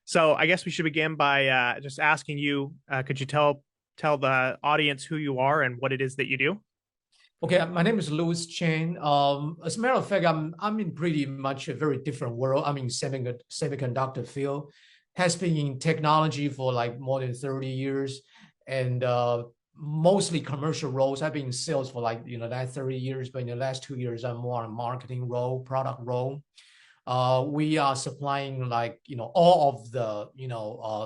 So I guess we should begin by just asking you, could you tell the audience who you are and what it is that you do? Okay, my name is Louis Chen. As a matter of fact, I'm in pretty much a very different world. I'm in semiconductor field, has been in technology for like more than 30 years, and mostly commercial roles. I've been in sales for like that 30 years, but in the last 2 years, I'm more on marketing role, product role. We are supplying like all of the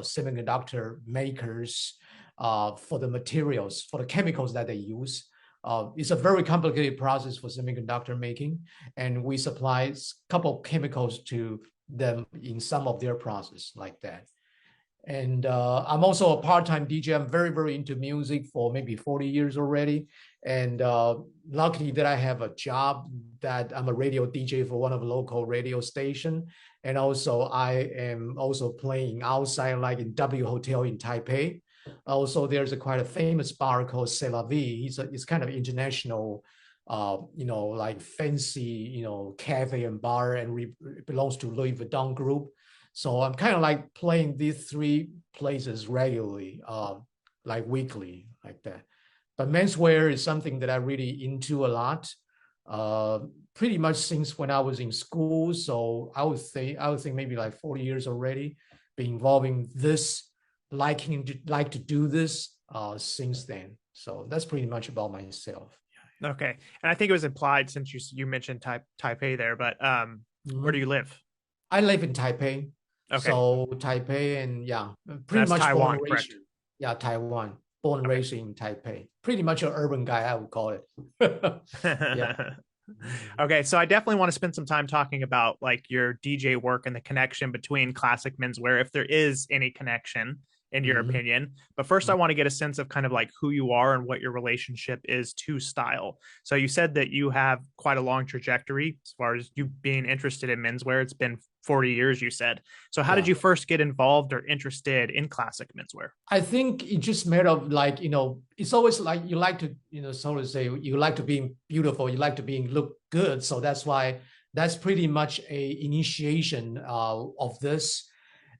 semiconductor makers for the materials, for the chemicals that they use. It's a very complicated process for semiconductor making, and we supply a couple of chemicals to them in some of their process like that. And I'm also a part-time DJ. I'm very, very into music for maybe 40 years already. And luckily that I have a job that I'm a radio DJ for one of the local radio station. And also I am also playing outside like in W Hotel in Taipei. Also, there's a quite a famous bar called C'est La Vie. It's kind of international, like fancy, cafe and bar, and belongs to Louis Vuitton Group. So I'm kind of like playing these three places regularly, like weekly, like that. But menswear is something that I really into a lot, pretty much since when I was in school. So I would think maybe like 40 years already, been involving this, like to do this since then. So that's pretty much about myself. Okay, and I think it was implied since you mentioned Taipei there, but where do Mhm. you live? I live in Taipei. Okay, So Taipei and yeah, pretty that's much born Taiwan, and raised. correct? Yeah, Taiwan. Born and Okay. raised in Taipei. Pretty much an urban guy, I would call it. Yeah. Okay, so I definitely want to spend some time talking about like your DJ work and the connection between classic menswear, if there is any connection in your Mhm. opinion. But first, I want to get a sense of kind of like who you are and what your relationship is to style. So you said that you have quite a long trajectory as far as you being interested in menswear. It's been 40 years, you said. So how did Yeah. you first get involved or interested in classic menswear? I think it just made of like, it's always like you like to, sort of say you like to be beautiful, you like to be look good. So that's why that's pretty much a initiation of this.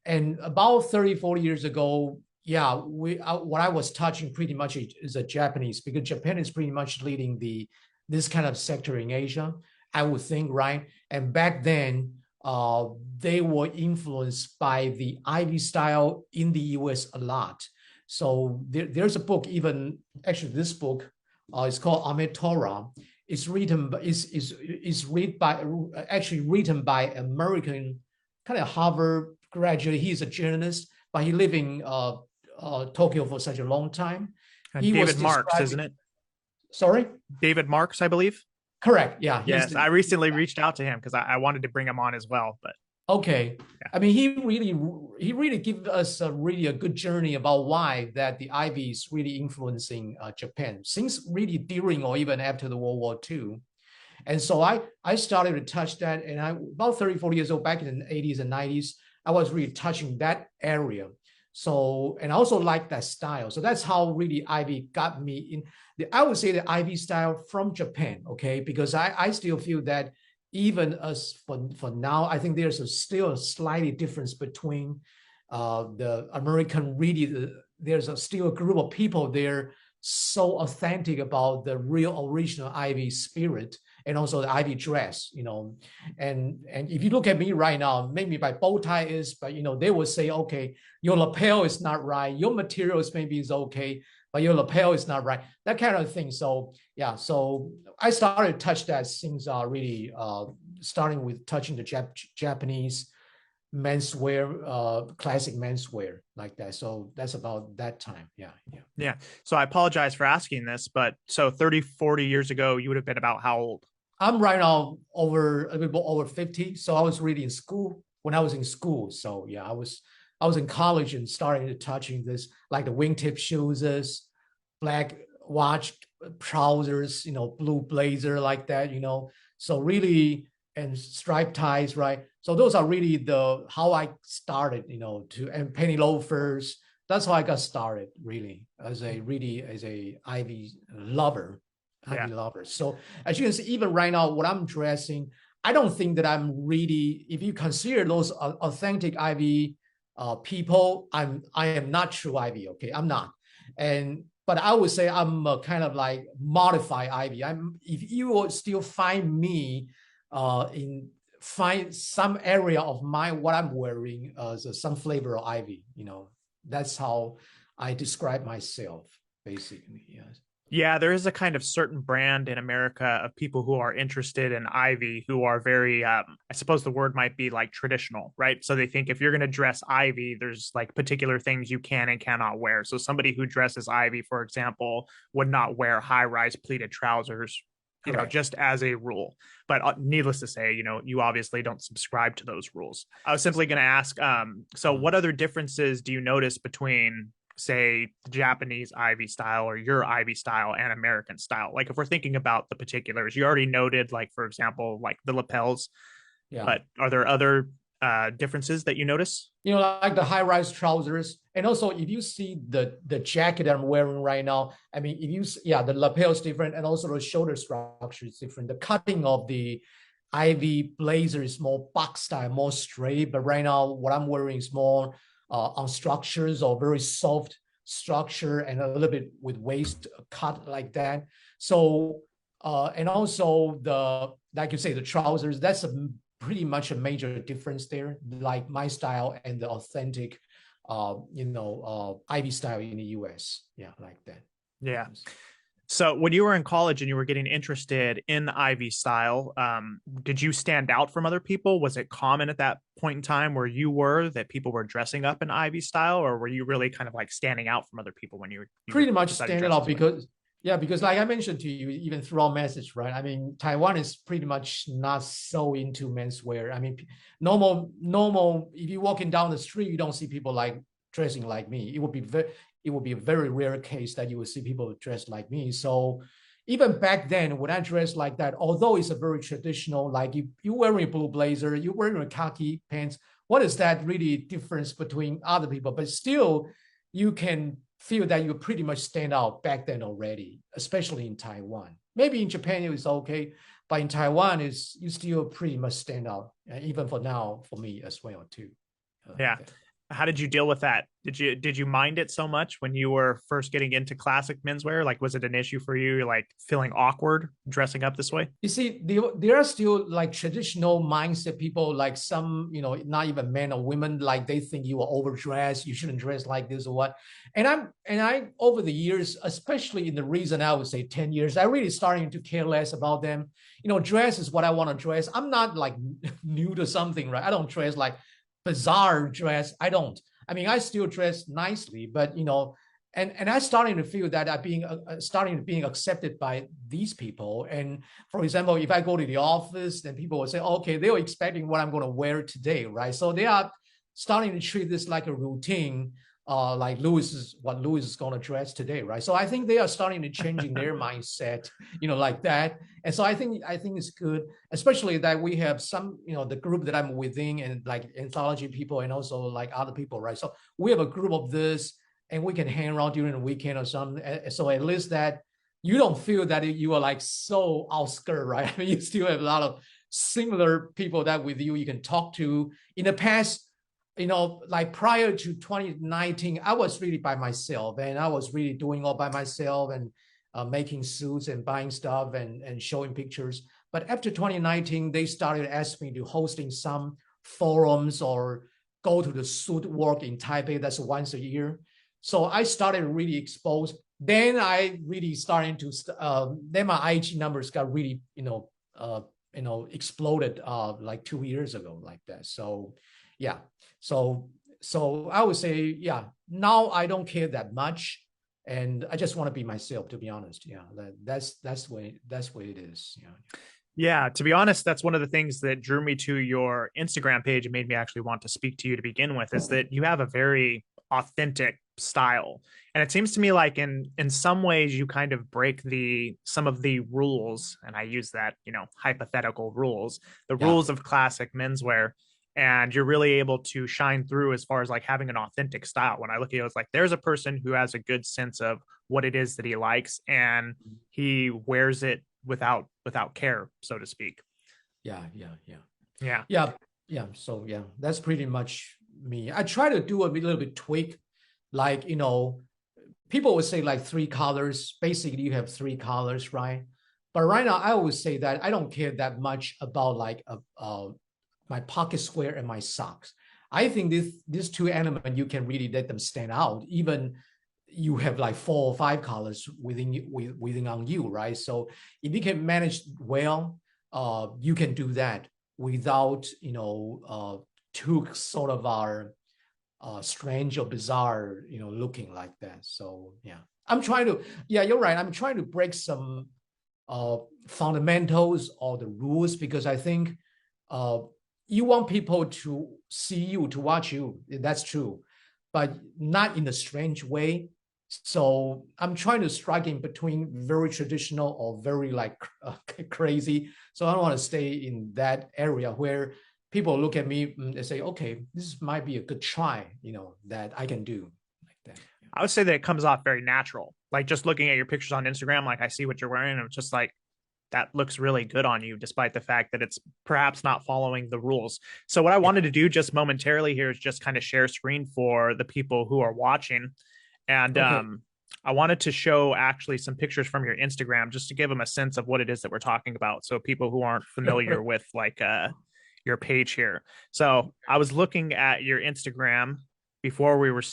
And about 30, 40 years ago, yeah, what I was touching pretty much is a Japanese, because Japan is pretty much leading this kind of sector in Asia, I would think, right? And back then, uh, they were influenced by the Ivy style in the US a lot. So there's a book, even actually this book, it's called Ahmed Torah. It's written is read by actually written by American kind of Harvard graduate. He's a journalist, but he lived in Tokyo for such a long time. He was David Marks, describing. isn't it? Sorry. David Marks, I believe. Correct. Yeah. Yes, I recently reached out to him because I wanted to bring him on as well. But Okay. yeah. I mean, he really gave us a good journey about why that the Ivy is really influencing Japan since really during or even after the World War II. And so I started to touch that, and I about 30, 40 years old, back in the 80s and 90s, I was really touching that area. So, and I also like that style. So that's how really Ivy got me in. I would say the Ivy style from Japan, okay? Because I still feel that even as for now, I think still a slightly difference between the American really, there's still a group of people there so authentic about the real original Ivy spirit and also the Ivy dress, and if you look at me right now, maybe my bow tie is, but they will say, okay, your lapel is not right, your materials maybe is okay, but your lapel is not right, that kind of thing. So yeah, so I started to touch that since really starting with touching the Japanese menswear, classic menswear like that. So that's about that time. Yeah, yeah. Yeah. So I apologize for asking this, but so 30, 40 years ago, you would have been about how old? I'm right now over a little bit over 50. So I was really in school when I was in school. So yeah, I was in college and starting to touching this, like the wingtip shoes, black watch, trousers, blue blazer like that, So really, and striped ties, right? So those are really the how I started, and penny loafers. That's how I got started, really, as a Ivy lover. Yeah. Ivy lover. So as you can see, even right now, what I'm dressing, I don't think that I'm really, if you consider those authentic Ivy people, I am not true Ivy. Okay, I'm not, but I would say I'm a kind of like modified Ivy. If you will still find me in find some area of my what I'm wearing as some flavor of Ivy. That's how I describe myself basically. Yes. Yeah, there is a kind of certain brand in America of people who are interested in Ivy who are very, I suppose the word might be like traditional, right? So they think if you're going to dress Ivy, there's like particular things you can and cannot wear. So somebody who dresses Ivy, for example, would not wear high-rise pleated trousers, Correct. just as a rule. But needless to say, you obviously don't subscribe to those rules. I was simply going to ask, so what other differences do you notice between say the Japanese Ivy style or your Ivy style and American style? Like if we're thinking about the particulars, you already noted, like for example, like the lapels, Yeah. but are there other differences that you notice? Like the high-rise trousers, and also if you see the jacket I'm wearing right now, I mean, if you yeah, the lapel is different, and also the shoulder structure is different. The cutting of the Ivy blazer is more box style, more straight, but right now what I'm wearing is more on structures or very soft structure and a little bit with waist cut like that. So and also like you say, the trousers, that's pretty much a major difference there, like my style and the authentic Ivy style in the US. Yeah, like that. Yeah. So when you were in college and you were getting interested in Ivy style, did you stand out from other people? Was it common at that point in time where you were that people were dressing up in Ivy style, or were you really kind of like standing out from other people when you Pretty much decided to standing dress out this way? because like I mentioned to you, even through our message, right? I mean, Taiwan is pretty much not so into menswear. I mean, normal. If you're walking down the street, you don't see people like dressing like me. It would be a very rare case that you would see people dressed like me. So even back then, when I dressed like that, although it's a very traditional, like you wearing a blue blazer, you wearing a khaki pants, what is that really difference between other people? But still, you can feel that you pretty much stand out back then already, especially in Taiwan. Maybe in Japan it was okay, but in Taiwan is you still pretty much stand out, even for now for me as well too. Yeah. How did you deal with that? Did you mind it so much when you were first getting into classic menswear? Like, was it an issue for you, like feeling awkward dressing up this way? You see, there are still like traditional mindset people, like some, not even men or women, like they think you are overdressed, you shouldn't dress like this or what. And I over the years, especially in the recent, I would say 10 years, I really starting to care less about them. Dress is what I want to dress. I'm not like new to something, right? I don't dress like bizarre dress. I don't. I mean, I still dress nicely, but and I starting to feel that I'm being starting to being accepted by these people. And for example, if I go to the office, then people will say, okay, they were expecting what I'm going to wear today, right? So they are starting to treat this like a routine, like what Louis is going to dress today, right? So I think they are starting to changing their mindset, like that. And so I think it's good, especially that we have some, the group that I'm within and like anthology people and also like other people, right? So we have a group of this and we can hang around during the weekend or something. So at least that you don't feel that you are like so outskirt, right? I mean, you still have a lot of similar people that with you can talk to. In the past, like prior to 2019, I was really by myself and I was really doing all by myself and making suits and buying stuff and showing pictures. But after 2019, they started asking me to hosting some forums or go to the suit work in Taipei. That's once a year. So I started really exposed. Then I really started to. Then my IG numbers got really, exploded like 2 years ago, like that. So, yeah. So I would say, yeah. Now I don't care that much, and I just want to be myself. To be honest, yeah. That's the way it is. Yeah. Yeah, to be honest, that's one of the things that drew me to your Instagram page and made me actually want to speak to you to begin with, is that you have a very authentic style. And it seems to me like in some ways you kind of break some of the rules, and I use that, hypothetical rules, the Yeah. rules of classic menswear. And you're really able to shine through as far as like having an authentic style. When I look at you, it's like there's a person who has a good sense of what it is that he likes, and he wears it without care, so to speak. Yeah. Yeah. Yeah. Yeah. Yeah. Yeah. So yeah, that's pretty much me. I try to do a little bit tweak, like, people would say like three colors. Basically, you have three colors, right? But right now, I always say that I don't care that much about like my pocket square and my socks. I think these two elements you can really let them stand out, even you have like 4 or 5 colors within on you, right? So if you can manage well, you can do that without too sort of our strange or bizarre, looking like that. So yeah, yeah, you're right. I'm trying to break some fundamentals or the rules because I think you want people to see you, to watch you. That's true, but not in a strange way. So I'm trying to strike in between very traditional or very like crazy. So I don't want to stay in that area where people look at me and say, okay, this might be a good try, that I can do like that. Yeah. I would say that it comes off very natural. Like just looking at your pictures on Instagram, like I see what you're wearing, and it's just like that looks really good on you, despite the fact that it's perhaps not following the rules. So what I wanted to do just momentarily here is just kind of share screen for the people who are watching. And Okay. I wanted to show actually some pictures from your Instagram just to give them a sense of what it is that we're talking about. So people who aren't familiar with like your page here. So I was looking at your Instagram before we were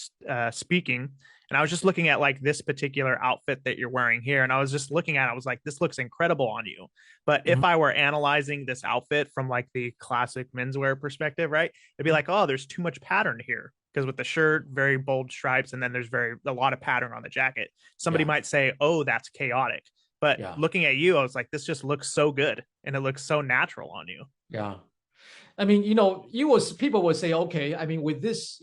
speaking, and I was just looking at like this particular outfit that you're wearing here. And I was just looking at it, I was like, this looks incredible on you. But if I were analyzing this outfit from like the classic menswear perspective, right, it'd be like, oh, there's too much pattern here. Because with the shirt, very bold stripes, and then there's a lot of pattern on the jacket. Somebody Yeah. might say, oh, that's chaotic. But Yeah. looking at you, I was like, this just looks so good. And it looks so natural on you. Yeah. I mean, people would say, okay, I mean, with this,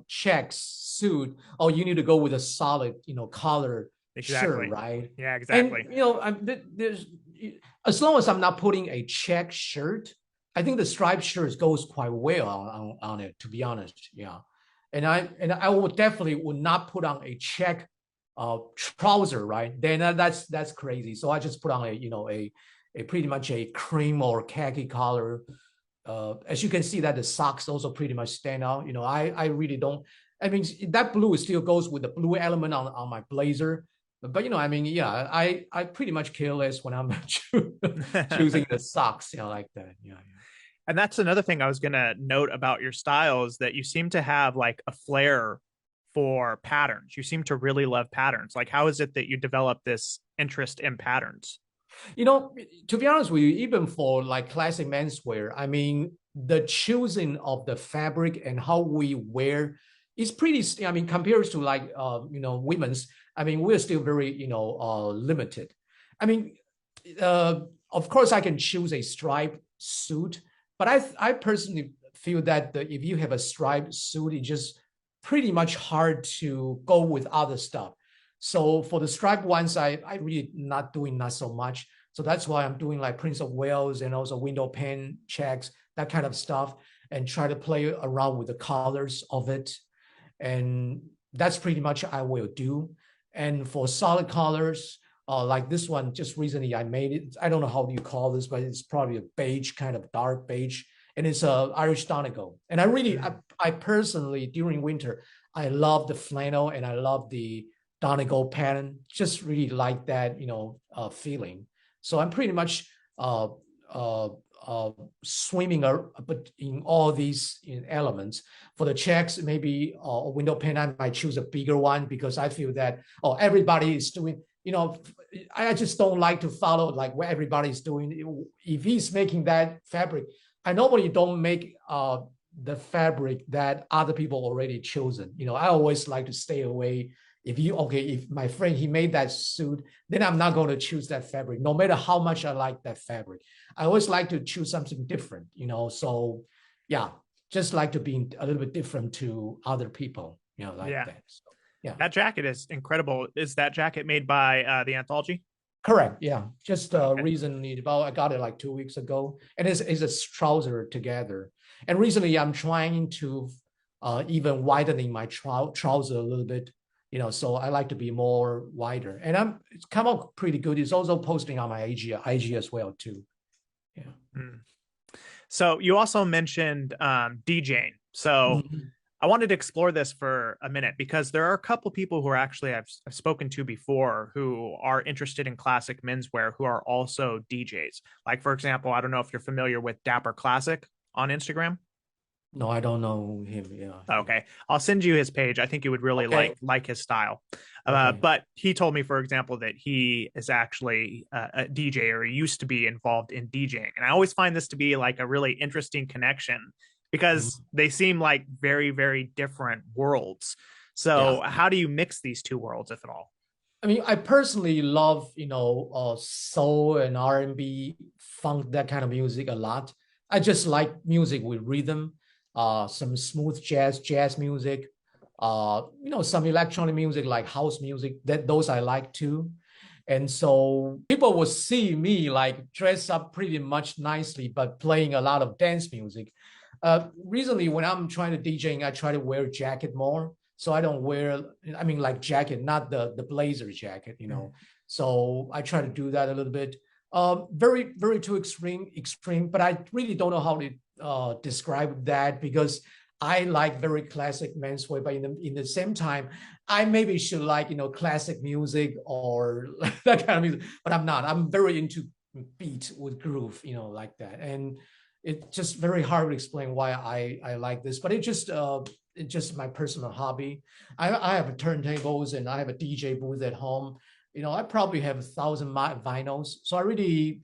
checks suit, oh, you need to go with a solid, collar shirt, Exactly. right? Yeah, And exactly. there's as long as I'm not putting a check shirt, I think the striped shirt goes quite well on it, to be honest. Yeah, and I would definitely would not put on a check trouser, right? Then that's crazy. So I just put on a pretty much a cream or khaki color. As you can see that the socks also pretty much stand out. I really don't. I mean, that blue still goes with the blue element on my blazer. But I mean, yeah, I pretty much care less when I'm choosing the socks, like that. Yeah, yeah. And that's another thing I was going to note about your style is that you seem to have like a flair for patterns. You seem to really love patterns. Like, how is it that you develop this interest in patterns? To be honest with you, even for like classic menswear, I mean, the choosing of the fabric and how we wear is pretty, I mean, compared to like, women's, I mean, we're still very, limited. I mean, of course, I can choose a striped suit, but I personally feel that if you have a striped suit, it's just pretty much hard to go with other stuff. So for the striped ones, I really not so much. So that's why I'm doing like Prince of Wales and also window pane checks, that kind of stuff, and try to play around with the colors of it. And that's pretty much I will do. And for solid colors, like this one, just recently I made it. I don't know how you call this, but it's probably a beige, kind of dark beige, and it's a Irish Donegal. And I personally during winter, I love the flannel and I love the Donegal pattern. Just really like that, feeling. So I'm pretty much uh, swimming but in all these elements. For the checks, maybe a window pane, I might choose a bigger one because I feel that everybody is doing. I just don't like to follow like what everybody's doing. If he's making that fabric, I normally don't make the fabric that other people already chosen. I always like to stay away. If my friend he made that suit, then I'm not going to choose that fabric, no matter how much I like that fabric. I always like to choose something different, So yeah, just like to be a little bit different to other people, like Yeah. that. So yeah. That jacket is incredible. Is that jacket made by the Anthology? Correct. Yeah. Just Okay. recently, I got it like 2 weeks ago, and it's a trouser together. And recently, I'm trying to even widening my trouser a little bit. So I like to be more wider, and it's come out pretty good. It's also posting on my IG as well too. Yeah. Mm. So you also mentioned DJing. So Mhm. I wanted to explore this for a minute because there are a couple people who are actually I've spoken to before who are interested in classic menswear who are also DJs. Like for example, I don't know if you're familiar with Dapper Classic on Instagram. No, I don't know him. Yeah. Okay, I'll send you his page. I think you would really Okay. like his style. Okay. But he told me, for example, that he is actually a DJ or he used to be involved in DJing, and I always find this to be like a really interesting connection because Mhm. they seem like very very different worlds. Yeah. So how do you mix these two worlds, if at all? I mean, I personally love, soul and R&B, funk, that kind of music a lot. I just like music with rhythm, some smooth jazz music, some electronic music like house music. That those I like too. And so people will see me like dress up pretty much nicely, but playing a lot of dance music. Recently, when I'm trying to DJing, I try to wear jacket more. So I don't wear, I mean, like jacket, not the blazer jacket. So I try to do that a little bit. Very, very too extreme, but I really don't know how to describe that because I like very classic menswear, but in the same time, I maybe should like classic music or that kind of music, but I'm not. I'm very into beat with groove, like that, and it's just very hard to explain why I like this, but it's just my personal hobby. I have turntables and I have a DJ booth at home. I probably have 1,000 vinyls, so I really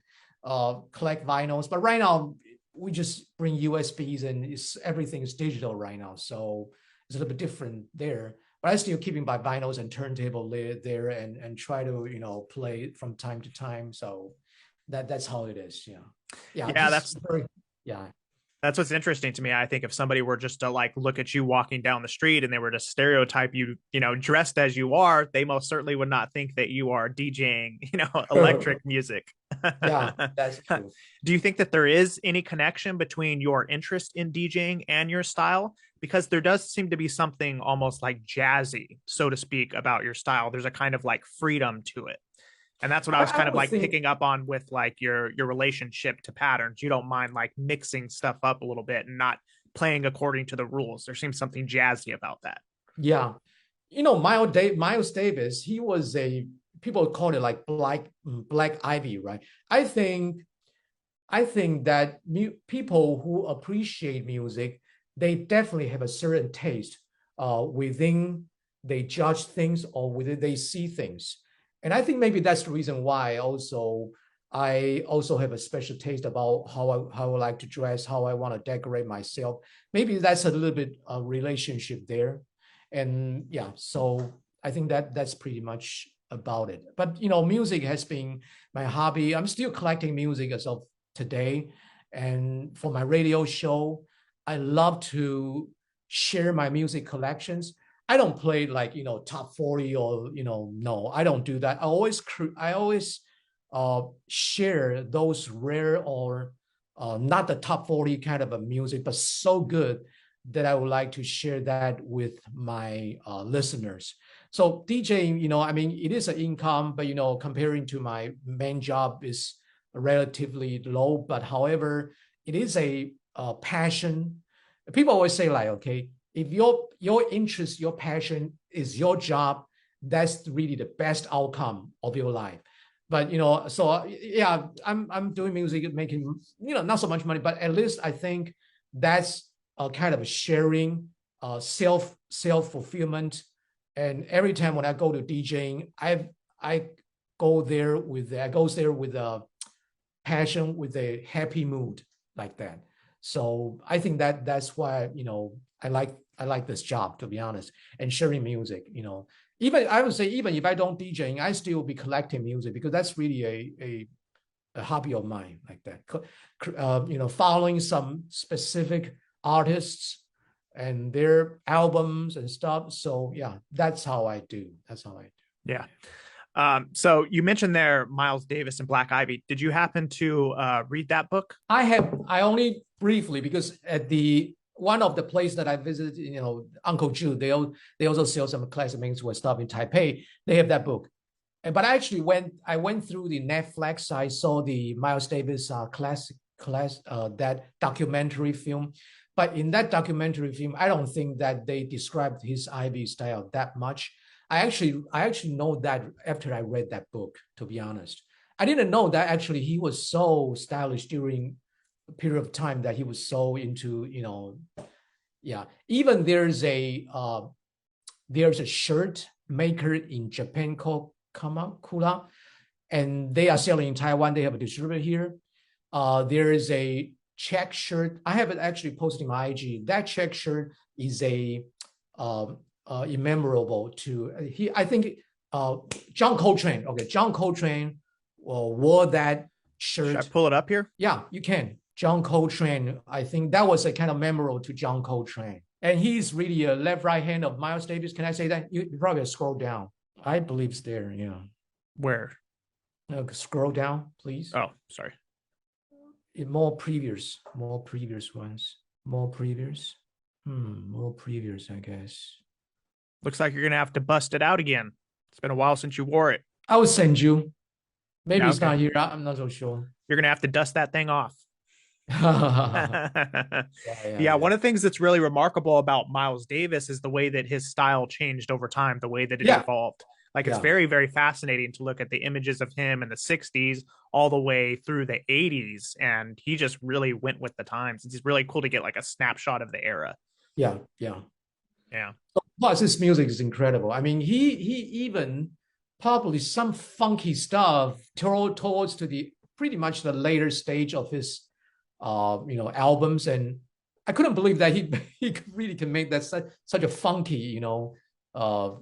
collect vinyls. But right now, we just bring USBs and everything is digital right now, so it's a little bit different there. But I still keeping my vinyls and turntable there and try to play from time to time. So that's how it is. Yeah, yeah, Yeah, just very yeah. that's what's interesting to me. I think if somebody were just to like look at you walking down the street and they were to stereotype you, dressed as you are, they most certainly would not think that you are DJing, electric music. Yeah, that's true. Do you think that there is any connection between your interest in DJing and your style? Because there does seem to be something almost like jazzy, so to speak, about your style. There's a kind of like freedom to it. And that's what I was I kind of would like think, picking up on with like your relationship to patterns. You don't mind like mixing stuff up a little bit and not playing according to the rules. There seems something jazzy about that. yeah, Miles Davis, he was a people call it like Black Ivy, right? I think I think that people who appreciate music, they definitely have a certain taste within they judge things or within they see things. And I think maybe that's the reason why I also have a special taste about how I like to dress, how I want to decorate myself. Maybe that's a little bit a relationship there. And yeah, so I think that's pretty much about it. But music has been my hobby. I'm still collecting music as of today. And for my radio show, I love to share my music collections. I don't play like, top 40 or, no, I don't do that. I always share those rare or not the top 40 kind of a music, but so good that I would like to share that with my listeners. So DJing, I mean, it is an income, but comparing to my main job is relatively low. But however, it is a passion. People always say like, okay, if your interest, your passion is your job, that's really the best outcome of your life. But so yeah, I'm doing music, making not so much money, but at least I think that's a kind of a sharing, self fulfillment. And every time when I go to DJing, I goes there with a passion, with a happy mood like that. So I think that's why I like this job, to be honest, and sharing music. Even I would say even if I don't DJing, I still be collecting music because that's really a hobby of mine like that. Following some specific artists and their albums and stuff. So yeah, that's how I do. That's how I do. Yeah. So you mentioned there Miles Davis and Black Ivy. Did you happen to read that book? I only briefly because at the one of the place that I visited, Uncle Ju, they also sell some classic menswear stuff in Taipei. They have that book. But I went through the Netflix. I saw the Miles Davis class that documentary film. But in that documentary film, I don't think that they described his Ivy style that much. I actually know that after I read that book, to be honest. I didn't know that actually he was so stylish during a period of time that he was so into, yeah. Even there's a shirt maker in Japan called Kamakura, and they are selling in Taiwan. They have a distributor here. There is a check shirt. I have it actually posted in my IG. That check shirt is a immemorable to he. I think John Coltrane. Okay, John Coltrane wore that shirt. Should I pull it up here? Yeah, you can. John Coltrane. I think that was a kind of memorable to John Coltrane. And he's really a left right hand of Miles Davis. Can I say that? You probably scroll down. I believe it's there. Yeah. Where? Scroll down, please. Oh, sorry. More previous ones. More previous, I guess. Looks like you're gonna have to bust it out again. It's been a while since you wore it. I will send you. Maybe it's Okay. not here. I'm not so sure. You're gonna have to dust that thing off. Yeah. One of the things that's really remarkable about Miles Davis is the way that his style changed over time, the way that it evolved. Like it's very, very fascinating to look at the images of him in the 60s all the way through the 80s. And he just really went with the times. It's really cool to get like a snapshot of the era. Yeah. Plus, his music is incredible. I mean, he even probably some funky stuff towards to the pretty much the later stage of his albums. And I couldn't believe that he really can make that such a funky,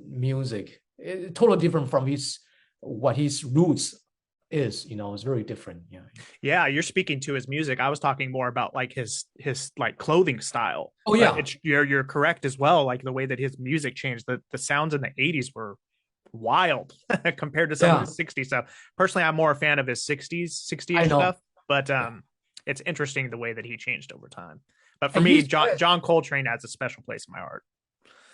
music. It's totally different from what his roots is, it's very different. Yeah, you're speaking to his music. I was talking more about like his like clothing style. Oh yeah, you're correct as well. Like the way that his music changed. The sounds in the 80s were wild compared to some of the 60s stuff. Personally, I'm more a fan of his 60s stuff, but it's interesting the way that he changed over time. But for me, John Coltrane has a special place in my heart.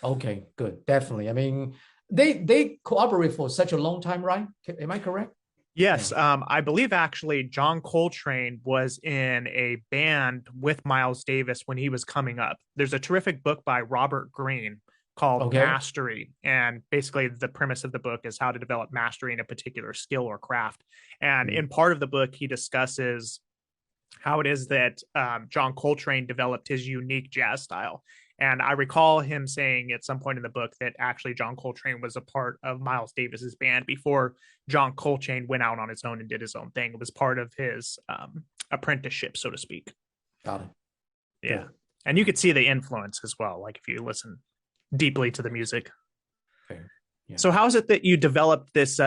Okay, good. Definitely. I mean, they cooperate for such a long time, right? Am I correct? Yes. I believe actually John Coltrane was in a band with Miles Davis when he was coming up. There's a terrific book by Robert Greene called Mastery. And basically the premise of the book is how to develop mastery in a particular skill or craft. And in part of the book, he discusses how it is that John Coltrane developed his unique jazz style. And I recall him saying at some point in the book that actually John Coltrane was a part of Miles Davis's band before John Coltrane went out on his own and did his own thing. It was part of his apprenticeship, so to speak. Got it. Yeah. And you could see the influence as well, like if you listen deeply to the music. Okay. Yeah. So how is it that you developed this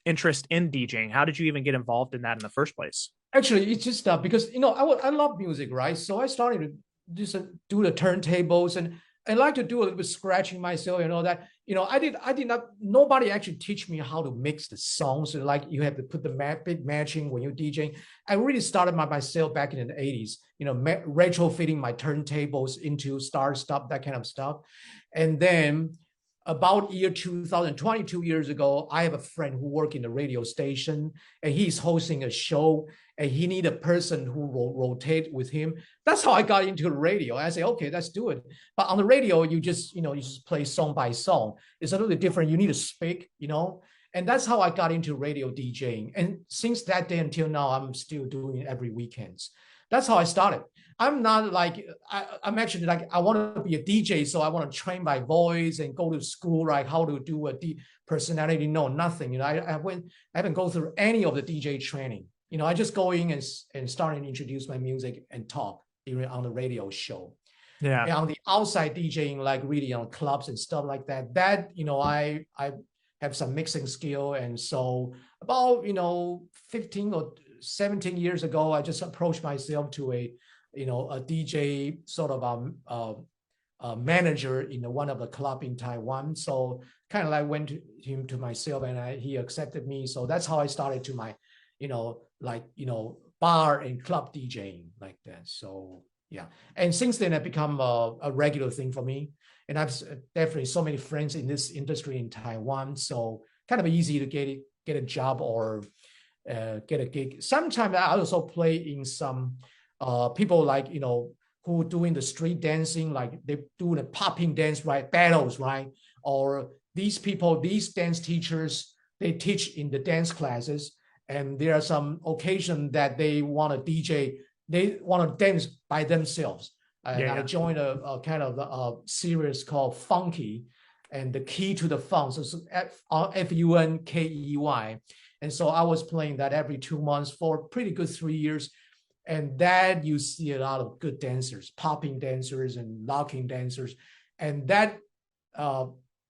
interest in DJing? How did you even get involved in that in the first place? Actually, it's just because, I love music, right? So I started to just do the turntables, and I like to do a little bit scratching myself and all that. I did not, nobody actually teach me how to mix the songs. So like you have to put the big matching when you're DJing. I really started myself back in the 80s, retrofitting my turntables into start stop, that kind of stuff. And then about year 2020, 2 years ago, I have a friend who worked in the radio station, and he's hosting a show, and he need a person who will rotate with him. That's how I got into the radio. I say, okay, let's do it. But on the radio, you just play song by song. It's a little bit different. You need to speak, and that's how I got into radio DJing. And since that day until now, I'm still doing it every weekends. That's how I started. I'm not like, I'm actually like, I want to be a DJ, so I want to train my voice and go to school, like how to do a personality. No, nothing. I haven't gone through any of the DJ training. I just go in and start and introduce my music and talk on the radio show. Yeah. And on the outside DJing, like really on clubs and stuff like that, I have some mixing skill. And so about, 15 or 17 years ago, I just approached myself to a DJ sort of a manager in one of the club in Taiwan. So kind of like went to him to myself, and he accepted me. So that's how I started to my, bar and club DJing like that. So yeah. And since then, it become a regular thing for me. And I've definitely so many friends in this industry in Taiwan. So kind of easy to get a job or get a gig. Sometimes I also play in some people like, who doing the street dancing, like they do the popping dance, right? Battles, right? Or these people, these dance teachers, they teach in the dance classes, and there are some occasion that they want to DJ, they want to dance by themselves. And I joined a kind of a series called Funky, and the key to the funk, so Funkey. And so I was playing that every 2 months for pretty good 3 years. And that you see a lot of good dancers, popping dancers and locking dancers. And that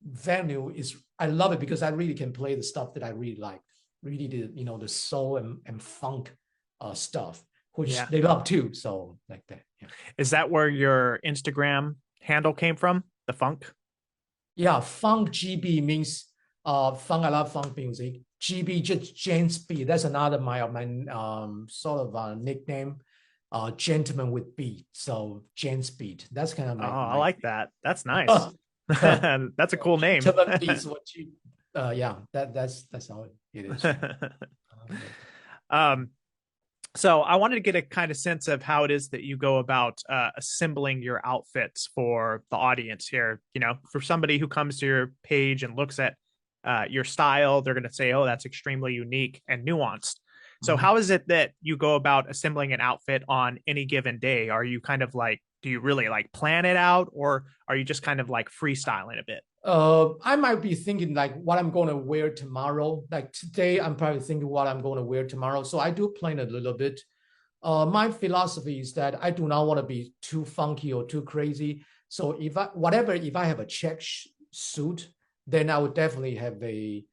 venue is, I love it because I really can play the stuff that I really like, really the soul and funk stuff, which they love too. So like that. Yeah. Is that where your Instagram handle came from? The funk? Yeah, funk GB means funk. I love funk music. GB just Jen Speed. That's another my sort of nickname. Gentleman with beat. So Jen Speed. That's kind of I like that. That's nice. That's a cool name. Beats, what you, yeah, that's how it is. So I wanted to get a kind of sense of how it is that you go about assembling your outfits for the audience here. You know, for somebody who comes to your page and looks at your style, they're going to say, oh, that's extremely unique and nuanced. So how is it that you go about assembling an outfit on any given day? Are you kind of like, do you really like plan it out, or are you just kind of like freestyling a bit? I might be thinking like what I'm going to wear tomorrow. Like today, I'm probably thinking what I'm going to wear tomorrow. So I do plan a little bit. My philosophy is that I do not want to be too funky or too crazy. So if I have a check suit, then I would definitely have a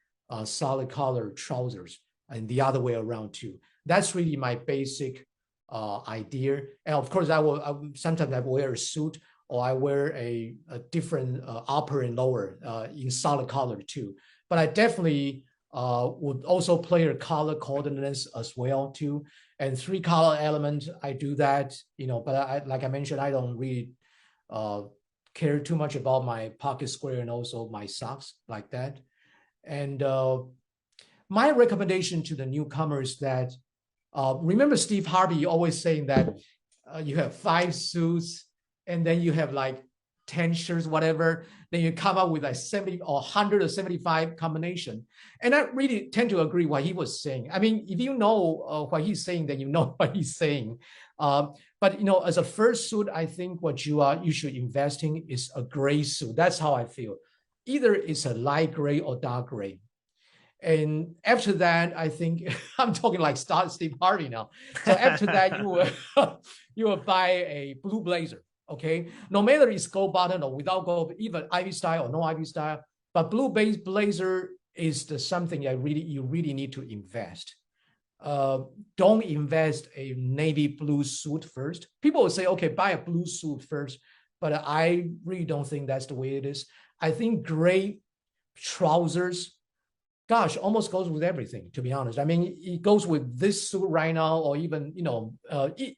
solid color trousers, and the other way around too. That's really my basic idea. And of course, sometimes I wear a suit, or I wear a different upper and lower in solid color too. But I definitely would also play a color coordinates as well too. And 3 color element, I do that, but like I mentioned, I don't really care too much about my pocket square and also my socks like that. And my recommendation to the newcomers that remember Steve Harvey always saying that you have 5 suits and then you have like 10 shirts, whatever, then you come up with like 70 or 100 or 75 combination. And I really tend to agree what he was saying. I mean, if you know what he's saying, then you know what he's saying. But as a first suit, I think what you should invest in is a gray suit. That's how I feel. Either it's a light gray or dark gray. And after that, I think I'm talking like Steve Harvey now. So after that, you will buy a blue blazer. Okay, no matter it's gold button or without gold, even Ivy style or no Ivy style, but blue base blazer is something that you really need to invest. Don't invest a navy blue suit first. People will say, okay, buy a blue suit first, but I really don't think that's the way it is. I think gray trousers, gosh, almost goes with everything, to be honest. I mean, it goes with this suit right now, or even,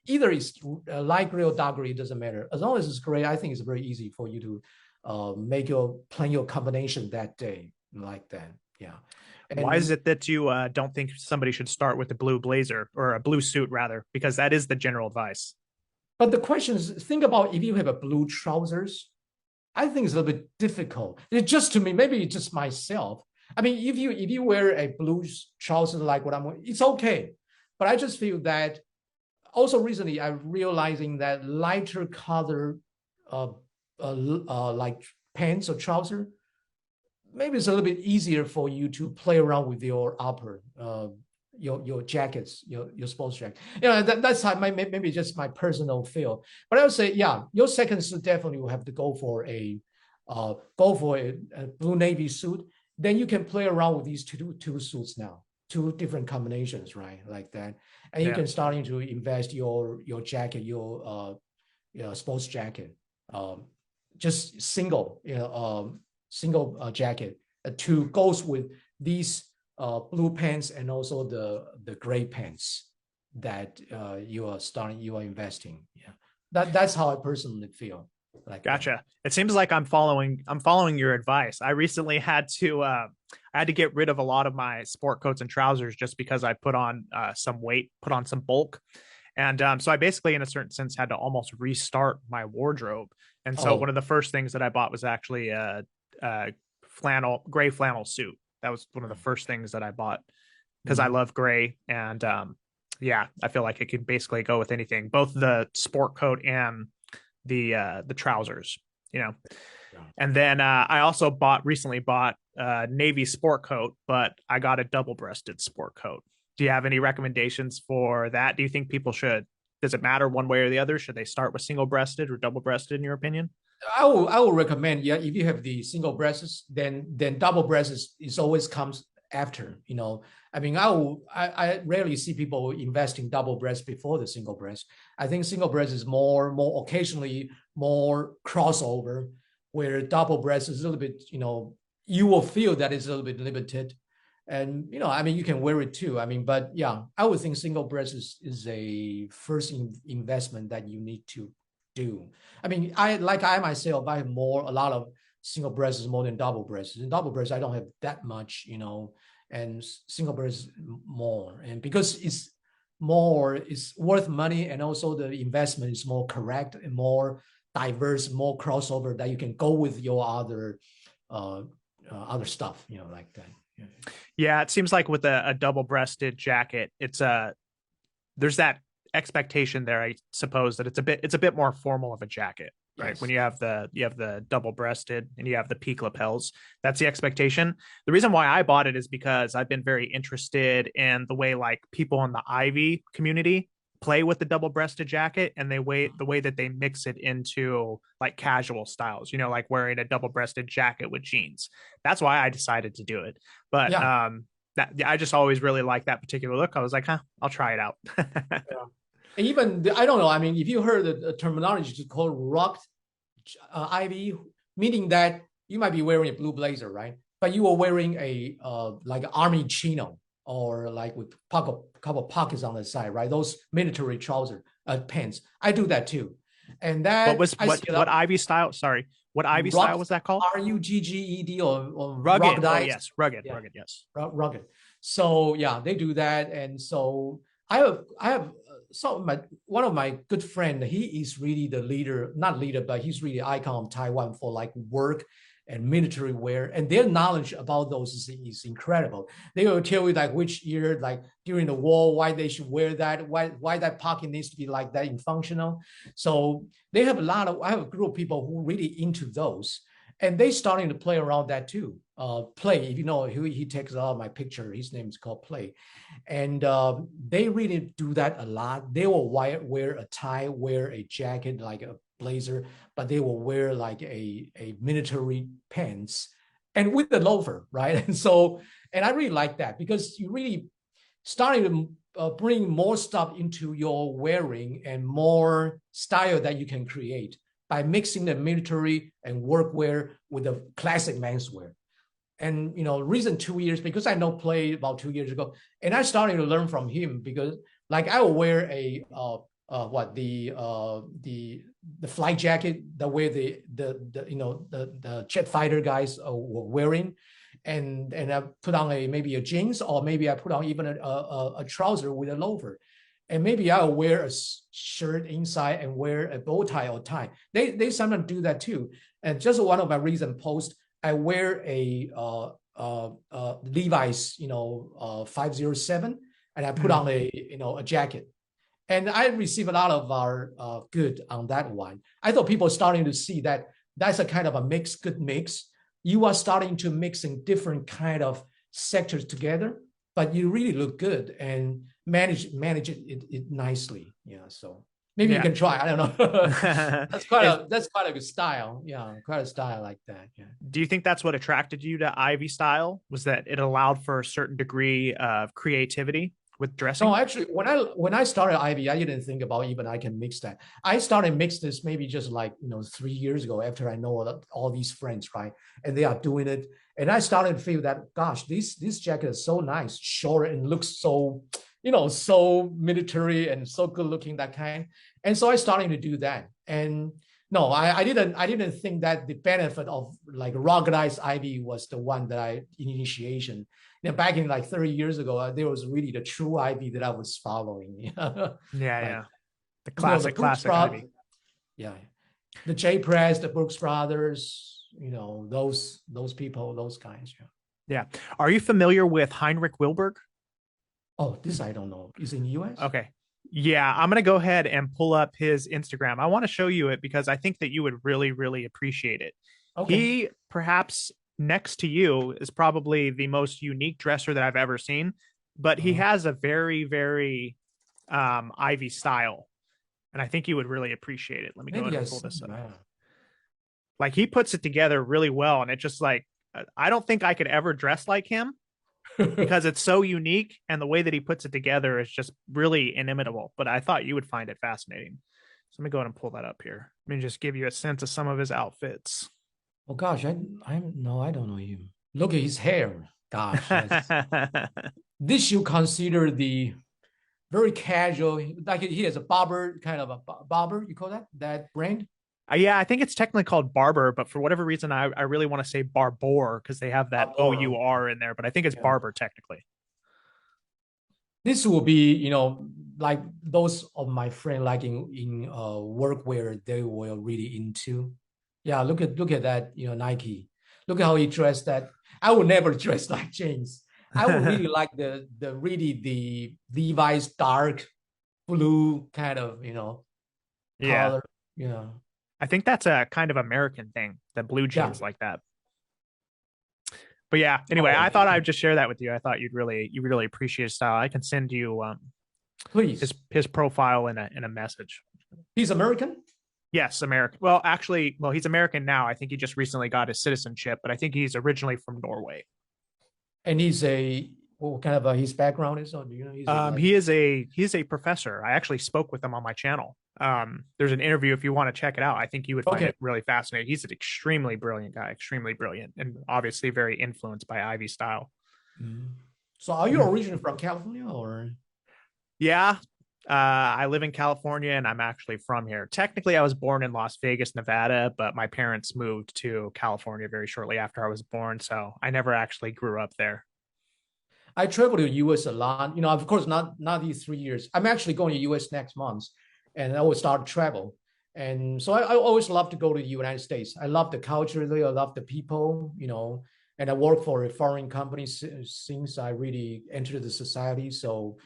either it's light gray or dark gray, it doesn't matter. As long as it's gray, I think it's very easy for you to plan your combination that day like that. Yeah. And why is it that you don't think somebody should start with a blue blazer or a blue suit rather? Because that is the general advice. But the question is, think about if you have a blue trousers, I think it's a little bit difficult. It's just to me, maybe it's just myself. I mean, if you wear a blue trousers like what I'm wearing, it's okay. But I just feel that also recently I'm realizing that lighter color like pants or trouser, maybe it's a little bit easier for you to play around with your upper, your jackets, your sports jacket. That's how maybe just my personal feel. But I would say, yeah, your second suit definitely will have to go for a blue navy suit. Then you can play around with these two suits now, 2 different combinations, right? Like that. And you can start to invest your jacket, your sports jacket, just single jacket to goes with these blue pants and also the gray pants that you are investing. Yeah, that's how I personally feel. Like gotcha. That. It seems like I'm following your advice. I recently had to get rid of a lot of my sport coats and trousers just because I put on some weight, put on some bulk. And so I basically, in a certain sense, had to almost restart my wardrobe. And so one Oh, of the first things that I bought was actually a gray flannel suit. That was one of the first things that I bought because I mm, love gray. And yeah, I feel like it could basically go with anything, both the sport coat and the trousers, you know. yeah. And then I also recently bought a navy sport coat, but I got a double breasted sport coat. Do you have any recommendations for that? Do you think people should? Does it matter one way or the other? Should they start with single breasted or double breasted, in your opinion? I will recommend, yeah, if you have the single breasts, then double breasts is always comes after, I mean, I rarely see people invest in double breast before the single breast. I think single breast is more occasionally more crossover, where double breast is a little bit, you will feel that it's a little bit limited. And I mean, you can wear it too. I mean, but yeah, I would think single breast is a first investment that you need to do. I mean, I myself, I have a lot of single breasts more than double breasts. In double breasts, I don't have that much, and single breasts more. And because it's worth money, and also the investment is more correct and more diverse, more crossover that you can go with your other stuff, like that. Yeah. Yeah, it seems like with a double breasted jacket, there's that expectation there, I suppose, that it's a bit more formal of a jacket, right? When Yes. you have the double breasted and you have the peak lapels, that's the expectation. The reason why I bought it is because I've been very interested in the way like people in the Ivy community play with the double breasted jacket, and the way that they mix it into like casual styles, like wearing a double breasted jacket with jeans. That's why I decided to do it. But Yeah. that I just always really like that particular look. I was like, I'll try it out. Yeah. And even I don't know. I mean, if you heard the terminology to call rocked ivy, meaning that you might be wearing a blue blazer, right? But you are wearing a like army chino, or like with couple pockets on the side, right? Those military trouser pants. I do that too, and what that was I see a what lot. Ivy style? Sorry, what Ivy style Rock, was that called? rugged, or Rugged. Oh ruggedized. yes, rugged, Yeah, rugged. Yes. rugged. So yeah, they do that, and so I have so one of my good friend. He is really the leader, not leader, but he's really icon of Taiwan for like work and military wear, and their knowledge about those is incredible. They will tell you like which year, like during the war, why they should wear that, why that pocket needs to be like that in functional. So they have I have a group of people who really into those, and they starting to play around that too. Play, if you know, he takes out my picture. His name is called Play, and they really do that a lot. They will wear a tie, wear a jacket like a blazer, but they will wear like a military pants and with the loafer, right? And I really like that because you really starting to bring more stuff into your wearing and more style that you can create by mixing the military and workwear with the classic menswear. And reason 2 years, because I know Play about 2 years ago, and I started to learn from him, because like I will wear a the flight jacket the way the jet fighter guys were wearing, and I put on maybe a jeans, or maybe I put on even a trouser with a loafer, and maybe I'll wear a shirt inside and wear a bow tie or tie. They sometimes do that too. And just one of my recent posts, I wear a Levi's 507, and I put Mhm. on a jacket, and I receive a lot of our good on that one. I thought people starting to see that that's a kind of a good mix. You are starting to mix in different kind of sectors together, but you really look good and manage it nicely. Yeah, so maybe you Yeah. can try. I don't know. Is That's quite a good style. Yeah, quite a style like that. Yeah. Do you think that's what attracted you to Ivy style? Was that it allowed for a certain degree of creativity with No, dressing? actually, when I started Ivy, I didn't think about even I can mix that. I started mix this maybe just like 3 years ago, after I know all these friends, right? And they are doing it, and I started to feel that, gosh, this jacket is so nice, short, and looks so so military and so good looking, that kind. And so I started to do that. And no, I didn't think that the benefit of like ruggedized Ivy was the one that I initiation. Back in like 30 years ago, there was really the true Ivy that I was following. Yeah, Like yeah. The The Brooks classic Brothers, Ivy. yeah, the J Press, the Brooks Brothers, those people, those kinds. Yeah. Yeah. Are you familiar with Heinrich Wilberg? Oh, this I don't know. Is in the US? Okay. Yeah, I'm going to go ahead and pull up his Instagram. I want to show you it because I think that you would really, really appreciate it. Okay. He, perhaps next to you, is probably the most unique dresser that I've ever seen, but he Uh, has a very, very Ivy style. And I think you would really appreciate it. Let me go ahead maybe and I pull see. this up. Wow. Like he puts it together really well. And it just like, I don't think I could ever dress like him because it's so unique and the way that he puts it together is just really inimitable. But I thought you would find it fascinating. So let me go ahead and pull that up here. Let me just give you a sense of some of his outfits. Oh gosh, I don't know him. Look at his hair. Gosh, this you consider the very casual, like he has a barber kind of a barber. You call that brand? Yeah, I think it's technically called Barber, but for whatever reason, I really want to say Barbour because they have that Barber. OUR in there, but I think it's Yeah. Barber technically. This will be, like those of my friend, like in workwear, they were really into. Yeah, look at that, Nike. Look at how he dressed that. I would never dress like James. I would really like the Levi's dark blue kind of, Yeah. color. Yeah. I think that's a kind of American thing, the blue Yeah. jeans like that. But yeah, anyway, Oh, I thought I'd just share that with you. I thought you'd really appreciate his style. I can send you please. his profile in a message. He's American? Yes, American. Well, actually, he's American now. I think he just recently got his citizenship, but I think he's originally from Norway. And what kind of his background is? Or do you know he's like He's a professor. I actually spoke with him on my channel. There's an interview if you want to check it out. I think you would find okay. it really fascinating. He's an extremely brilliant guy, extremely brilliant, and obviously very influenced by Ivy style. Mm. So are you originally from California or? Yeah, I live in California and I'm actually from here. Technically, I was born in Las Vegas, Nevada, but my parents moved to California very shortly after I was born, so I never actually grew up there. I travel to US a lot. Of course, not these 3 years. I'm actually going to US next month, and I will start travel. And so I always love to go to the United States. I love the culture there. I love the people. And I work for a foreign company since I really entered the society. So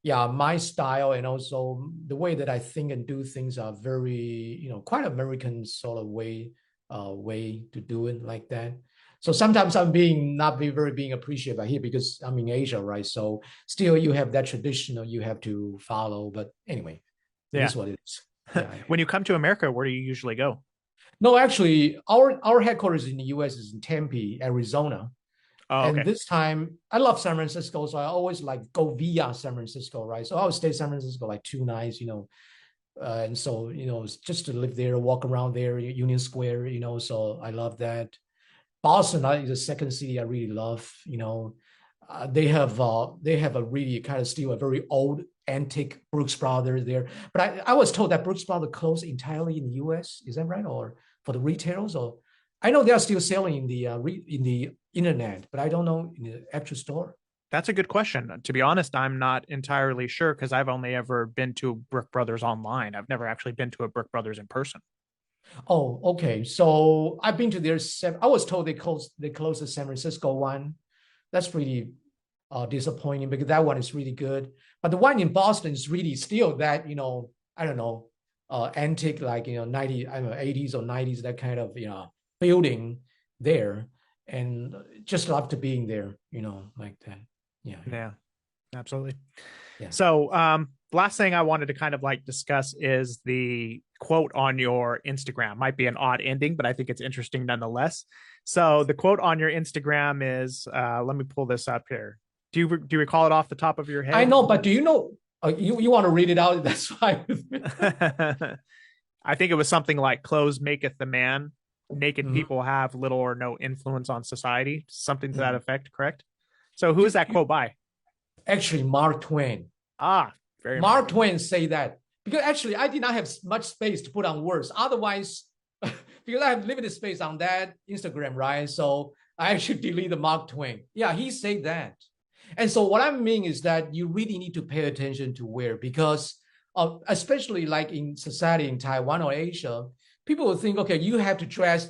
yeah, my style and also the way that I think and do things are very, quite American sort of way to do it like that. So sometimes I'm being not be very being appreciated by here because I'm in Asia, right? So still you have that traditional you have to follow. But anyway, it Yeah. is what it is. Yeah. When you come to America, where do you usually go? No, actually, our headquarters in the US is in Tempe, Arizona. Oh, And okay. this time, I love San Francisco, so I always like go via San Francisco, right? So I would stay in San Francisco like 2 nights, and so just to live there, walk around there, Union Square, So I love that. Boston is the second city I really love. They have a really kind of still a very old antique Brooks Brothers there. But I was told that Brooks Brothers closed entirely in the U.S. Is that right? Or for the retailers? Or I know they are still selling in the internet, but I don't know in the actual store. That's a good question. To be honest, I'm not entirely sure because I've only ever been to Brick Brothers online. I've never actually been to a Brick Brothers in person. Oh, okay. So I've been to their. I was told they closed the San Francisco one. That's really disappointing because that one is really good. But the one in Boston is really still that I don't know antique like 90 I don't know 80s or 90s that kind of building there, and just love to being there like that. Yeah, Yeah, absolutely. yeah. So, last thing I wanted to kind of like discuss is the quote on your Instagram. Might be an odd ending, but I think it's interesting nonetheless. So, the quote on your Instagram is, let me pull this up here. Do you recall it off the top of your I head? know, but do you know? You want to read it out? That's fine with me. I think it was something like "Clothes maketh the man. Naked Mhm. people have little or no influence on society." Something to that Mhm. effect, correct? So, who is that quote by? Actually, Mark Twain. Ah, very Mark American. Twain say that because actually I did not have much space to put on words. Otherwise, because I have limited space on that Instagram, right? So I actually delete the Mark Twain. Yeah, he said that. And so what I mean is that you really need to pay attention to where because especially like in society in Taiwan or Asia, people will think, okay, you have to dress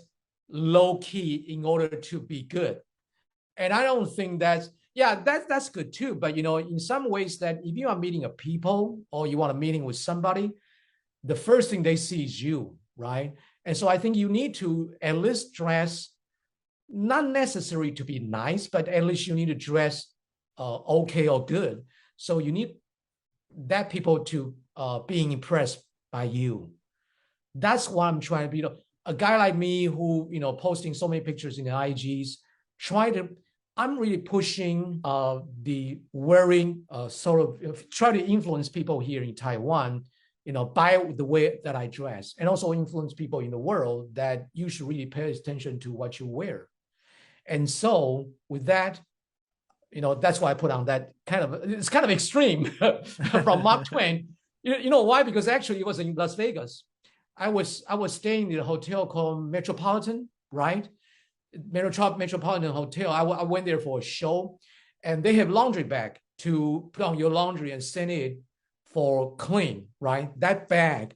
low key in order to be good. And I don't think that's good too. But in some ways that if you are meeting a people or you want a meeting with somebody, the first thing they see is you, right? And so I think you need to at least dress, not necessary to be nice, but at least you need to dress okay or good. So you need that people to being impressed by you. That's what I'm trying to be. A guy like me who, posting so many pictures in the IGs, I'm really pushing the wearing sort of try to influence people here in Taiwan, by the way that I dress, and also influence people in the world that you should really pay attention to what you wear. And so with that, that's why I put on that it's kind of extreme from Mark Twain. You know why? Because actually it was in Las Vegas. I was staying in a hotel called Metropolitan, right? Metropolitan Hotel. I went there for a show, and they have laundry bag to put on your laundry and send it for clean, right? That bag,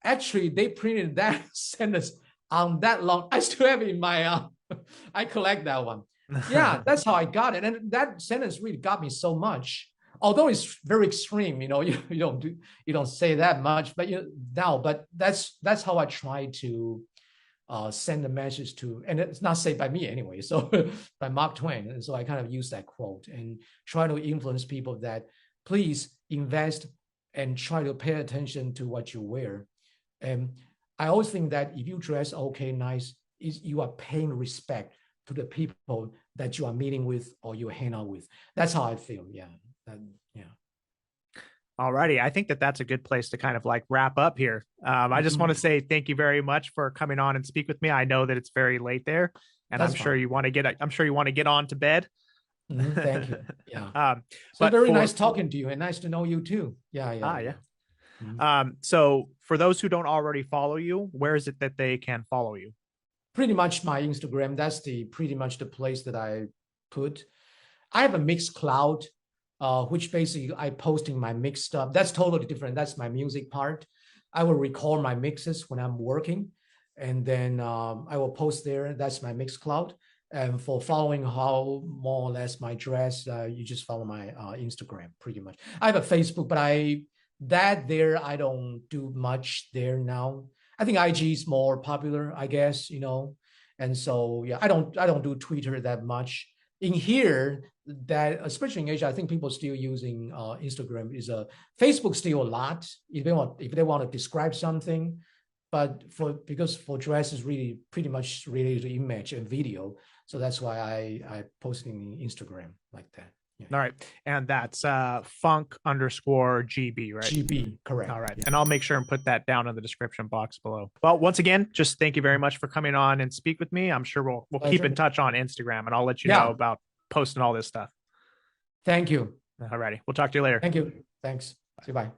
actually, they printed that sentence on that long. I still have it in my, I collect that one. Yeah, that's how I got it. And that sentence really got me so much. Although it's very extreme, you don't say that much, but but that's how I try to send a message to, and it's not said by me anyway, so by Mark Twain. And so I kind of use that quote and try to influence people that please invest and try to pay attention to what you wear. And I always think that if you dress okay, nice, you are paying respect to the people that you are meeting with or you hang out with. That's how I feel. Yeah. Yeah. Alrighty. I think that's a good place to kind of like wrap up here. I just want to say thank you very much for coming on and speak with me. I know that it's very late there, and I'm sure you want to get on to bed. Thank you. Yeah. So but very nice talking to you, and nice to know you too. Yeah. Yeah. So for those who don't already follow you, where is it that they can follow you? Pretty much my Instagram. That's pretty much the place that I put. I have a mixed cloud, which basically I posting my mixed stuff. That's totally different. That's my music part. I will record my mixes when I'm working, and then I will post there. That's my mixed cloud. And for following how more or less my dress, you just follow my Instagram pretty much. I have a Facebook, but I don't do much there now. I think IG is more popular, I guess, and so yeah, I don't do Twitter that much. In here, that especially in Asia, I think people still using Instagram. Facebook still a lot if they want to describe something, but because for dress is really pretty much related to image and video, so that's why I posting Instagram like that. Yeah. All right, and that's funk_GB, right? GB, correct. All right, yeah. And I'll make sure and put that down in the description box below. Well, once again, just thank you very much for coming on and speak with me. I'm sure we'll keep in touch on Instagram, and I'll let you know about posting all this stuff. Thank you. All righty, we'll talk to you later. Thank you. Thanks. See you. Bye.